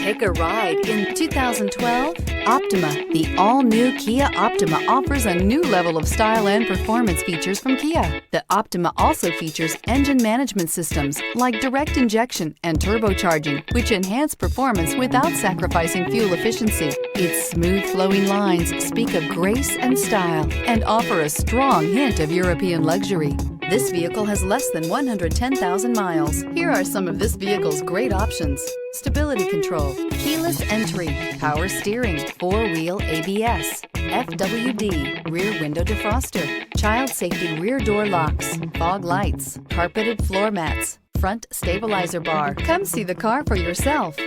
Take a ride in 2012 Optima. The all-new Kia Optima offers a new level of style and performance features from Kia. The Optima also features engine management systems like direct injection and turbocharging, which enhance performance without sacrificing fuel efficiency. Its smooth flowing lines speak of grace and style and offer a strong hint of European luxury. This vehicle has less than 110,000 miles. Here are some of this vehicle's great options: stability control, keyless entry, power steering, four-wheel ABS, FWD, rear window defroster, child safety rear door locks, fog lights, carpeted floor mats, front stabilizer bar. Come see the car for yourself.